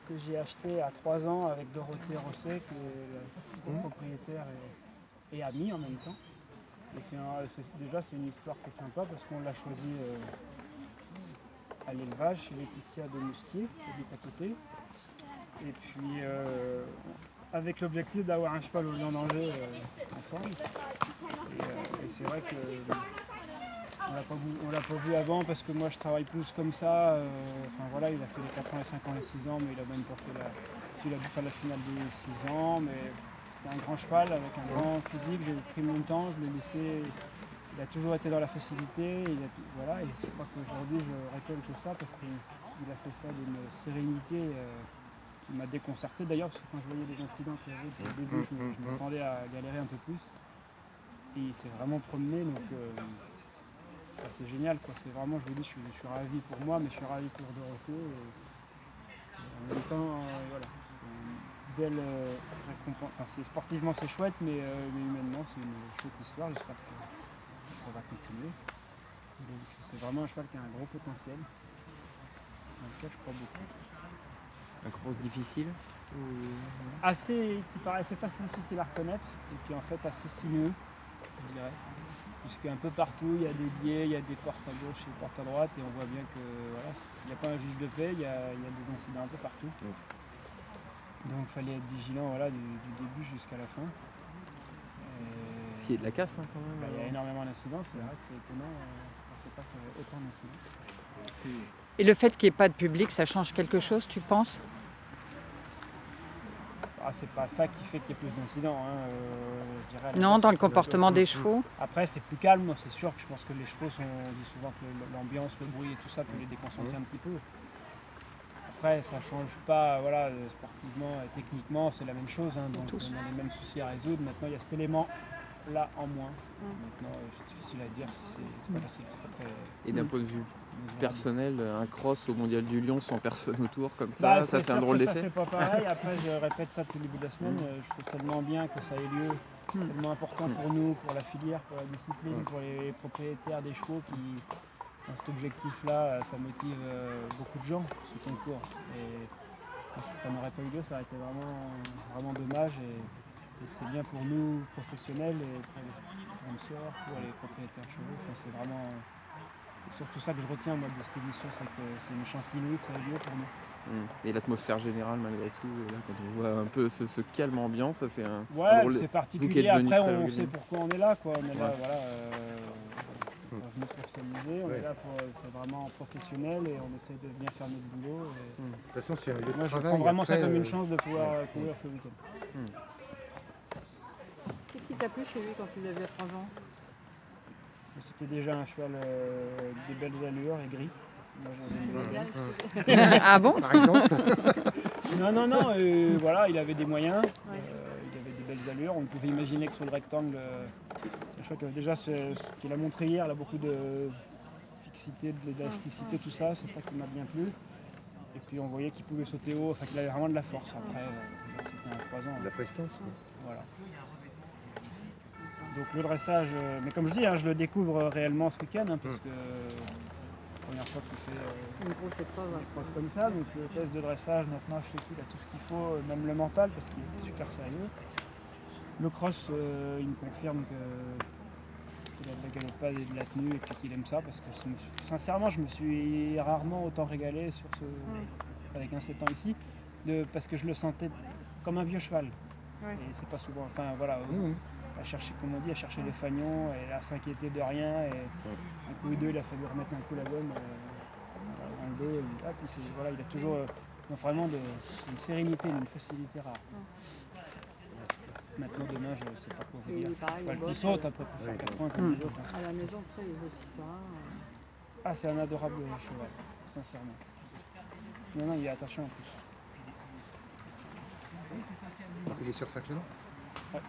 que j'ai acheté à 3 ans avec Dorothée Rosset, qui est la propriétaire et amie en même temps. Et déjà c'est une histoire qui est sympa parce qu'on l'a choisi à l'élevage chez Laetitia de Moustier, qui habite à côté. Et puis avec l'objectif d'avoir un cheval au Lion d'Angers ensemble. Et c'est vrai que on l'a pas vu avant parce que moi je travaille plus comme ça. Enfin voilà, il a fait les 4 ans, les 5 ans, les 6 ans, mais il a même pas fait la finale des 6 ans. Mais c'est un grand cheval avec un grand physique. J'ai pris mon temps, je l'ai laissé. Il a toujours été dans la facilité. Voilà, et je crois qu'aujourd'hui je récolte ça parce qu'il a fait ça d'une sérénité qui m'a déconcerté d'ailleurs, parce que quand je voyais les incidents qu'il y avait au début, je m'attendais à galérer un peu plus. Et il s'est vraiment promené, donc c'est génial, quoi. C'est vraiment, je vous dis, je suis ravi pour moi, mais je suis ravi pour Dorothée. Et en même temps, voilà, c'est une belle récompense. Enfin, sportivement c'est chouette, mais humainement c'est une chouette histoire. J'espère que ça va continuer. Donc c'est vraiment un cheval qui a un gros potentiel, dans lequel je crois beaucoup. Un cross difficile Qui paraissait pas si difficile à reconnaître, et puis en fait assez sinueux, je dirais. Puisqu'un peu partout, il y a des biais, il y a des portes à gauche et des portes à droite, et on voit bien que voilà, s'il n'y a pas un juge de paix, il y a des incidents un peu partout. Donc il fallait être vigilant, voilà, du début jusqu'à la fin. S'il y a de la casse quand même. Il y a énormément d'incidents, c'est vrai que c'est étonnant, je ne pensais pas qu'il y avait autant d'incidents. Et le fait qu'il n'y ait pas de public, ça change quelque chose, tu penses ? C'est pas ça qui fait qu'il y ait plus d'incidents, je dirais. Non, dans le comportement des chevaux. Après, c'est plus calme, c'est sûr que je pense que les chevaux on dit souvent que l'ambiance, le bruit et tout ça peut les déconcentrer un petit peu. Après, ça change pas, voilà, sportivement et techniquement, c'est la même chose, donc on a les mêmes soucis à résoudre. Maintenant, il y a cet élément là en moins. Maintenant, c'est difficile à dire si c'est pas facile, c'est pas très. Et d'un point de vue personnel, un cross au Mondial du Lion sans personne autour comme ça fait un drôle d'effet. Ça fait pas pareil. Après, je répète ça depuis le début de la semaine. Je trouve tellement bien que ça ait lieu, tellement important pour nous, pour la filière, pour la discipline, pour les propriétaires des chevaux qui ont cet objectif-là. Ça motive beaucoup de gens, ce concours. Et si ça n'aurait pas eu lieu, ça aurait été vraiment dommage. Et c'est bien pour nous, professionnels, et pour les sponsors, pour les propriétaires de chevaux. Enfin, c'est surtout ça que je retiens moi de cette édition, c'est que c'est une chance inouïe que ça ait lieu pour nous. Et l'atmosphère générale malgré tout, là, quand on voit un peu ce calme ambiance, ça fait un drôle c'est particulier. Après on sait pourquoi on est là, quoi. On est là, voilà, on est venu pour s'amuser, on est là pour c'est vraiment professionnel et on essaie de bien faire notre boulot. De toute façon, c'est un lieu de moi travail. Je prends vraiment ça comme une chance de pouvoir courir ce week-end. Qu'est-ce qui t'a plu chez lui quand tu l'avais à 3 ans ? C'était déjà un cheval de belles allures et gris. Moi, Ah bon ? Par exemple. Non, voilà, il avait des moyens, il avait des belles allures. On pouvait imaginer que sur le rectangle, c'est un cheval qui avait déjà ce qu'il a montré hier, il a beaucoup de fixité, d'élasticité, tout ça, c'est ça qui m'a bien plu. Et puis on voyait qu'il pouvait sauter haut, enfin qu'il avait vraiment de la force. Après, c'était un 3 ans. La prestance, quoi. Voilà. Donc le dressage, mais comme je dis, je le découvre réellement ce week-end, parce que la première fois que je fais Une grosse épreuve. une épreuve comme ça, donc le test de dressage, maintenant je sais qu'il a tout ce qu'il faut, même le mental, parce qu'il était super sérieux. Le cross, il me confirme qu'il a de la galopade et de la tenue, et puis qu'il aime ça, parce que sincèrement, je me suis rarement autant régalé avec un 7 ans ici, parce que je le sentais comme un vieux cheval. Et c'est pas souvent, enfin voilà. À chercher, comme on dit, à chercher les fagnons et à s'inquiéter de rien. Et un coup ou deux, il a fallu remettre un coup la gomme dans le dos. Il a toujours vraiment une sérénité, une facilité rare. Maintenant, demain, je ne sais pas quoi vous dire. Il saute après pour faire 4 points comme les autres. À la maison, il est aussi serein. C'est un adorable cheval, sincèrement. Non, il est attachant en plus. Donc il est sur Saint-Clément ? Ouais.